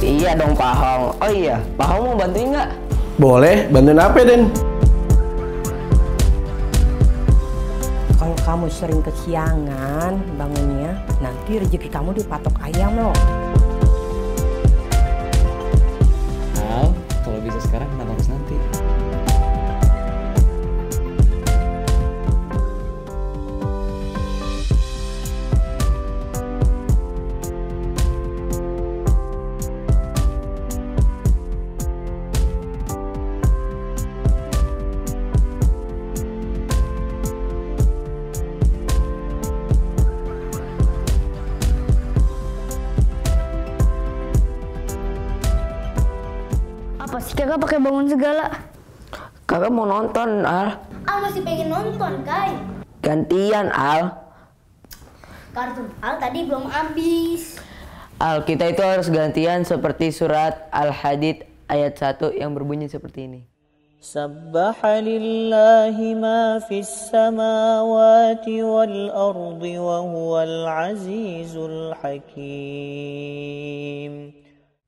Iya dong Pak Hong. Oh iya, Pak Hong mau bantuin nggak? Boleh, bantuin apa Den? Kalau kamu sering kesiangan bangunnya, nanti rezeki kamu dipatok ayam loh. Al, kalau bisa sekarang kenapa harus nanti? Apa sih kakak pakai bangun segala? Kakak mau nonton, Al. Al masih pengen nonton, Kai. Gantian, Al. Kartun Al tadi belum habis. Al, kita itu harus gantian seperti surat Al-Hadid ayat 1 yang berbunyi seperti ini. Sabbaha lillahi ma fis samawati wal ardi wa huwal azizul hakim.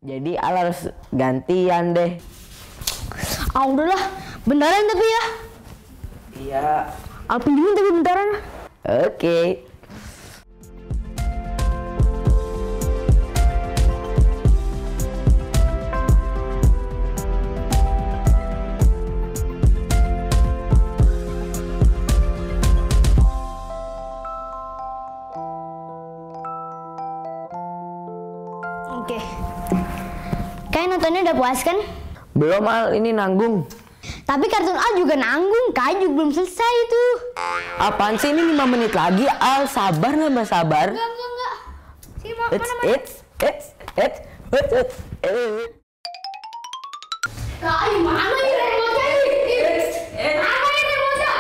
Jadi Al harus gantian deh. Ah udahlah, bentaran tapi ya. Iya. Al pinjemin tapi bentaran. Oke. Oke. Kai nontonnya udah puas kan? Belum, Al, ini nanggung. Tapi kartun Al juga nanggung, Kai juga belum selesai itu. Apaan sih, ini 5 menit lagi, Al? Sabar nggak, Mbak? Sabar. Enggak. Sini mana? Kai, mana ini remote-nya ini? Apa ini remote-nya?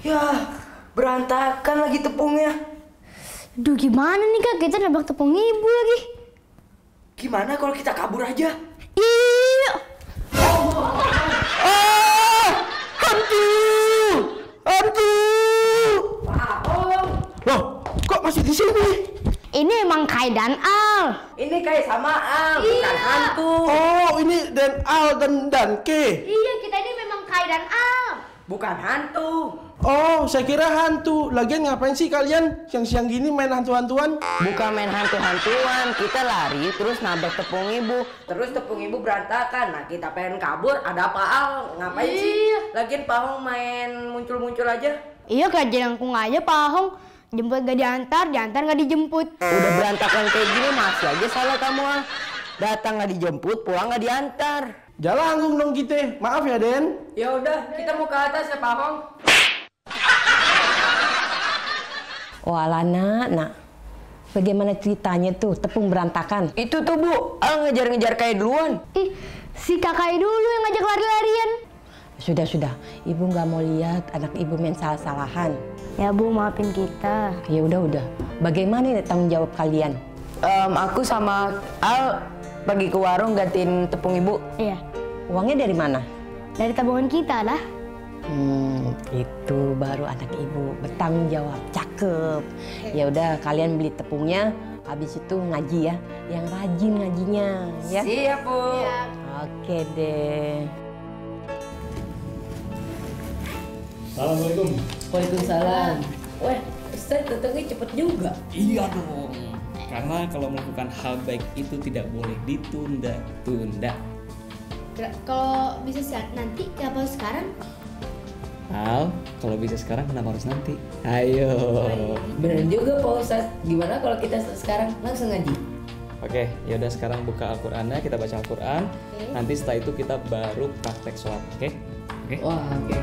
Ya, berantakan lagi tepungnya. Duh gimana nih kak, kita nabrak tepung ibu lagi. Gimana kalau kita kabur aja? Iya. Hantu! Hantu! Loh, kok masih di sini? Ini emang Kai dan Al. Ini kayak sama Al, bukan hantu. Oh, ini Dan Al dan Ke. Iya, kita ini memang Kai dan Al. Bukan hantu. Oh, saya kira hantu. Lagian ngapain sih kalian siang-siang gini main hantu-hantuan? Bukan main hantu-hantuan, kita lari terus nabrak tepung ibu. Terus tepung ibu berantakan. Nah, kita pengen kabur, ada apa Al? Ngapain sih? Lagian Pak Hong main muncul-muncul aja. Iya, kayak jelangkung aja Pak Hong. Jemput gak diantar gak dijemput. Udah berantakan kayak gini masih aja salah kamu ah. Datang nggak dijemput, pulang nggak diantar. Jalan dong kita. Maaf ya, Den. Ya udah, kita mau ke atas ya Pak Hong. Walah nak. Bagaimana ceritanya tuh tepung berantakan? Itu tuh Bu, Al ngejar-ngejar kayak duluan. Ih, si kakak dulu yang ngajak lari-larian. Sudah. Ibu nggak mau lihat anak ibu main salah-salahan. Ya Bu, maafin kita. Ya udah. Bagaimana nih tanggung jawab kalian? Aku sama Al pergi ke warung gantiin tepung ibu. Iya, Uangnya dari mana? dari tabungan kita lah. Itu baru anak ibu bertanggung jawab, cakep. Ya udah kalian beli tepungnya, habis itu ngaji ya, yang rajin ngajinya ya. Siap Bu. Oke deh. Assalamualaikum. Waalaikumsalam. Weh, Ustaz datangnya cepet juga. Iya dong. Karena kalau melakukan hal baik itu tidak boleh ditunda-tunda. Kalau bisa nanti, kenapa sekarang? Al, kalau bisa sekarang kenapa harus nanti? Ayo. Bener juga Pak Ustaz. Gimana kalau kita sekarang langsung ngaji? Oke, yaudah sekarang buka Al-Qur'annya, kita baca Al-Qur'an. Nanti setelah itu kita baru praktek sholat, oke? Wah, oke.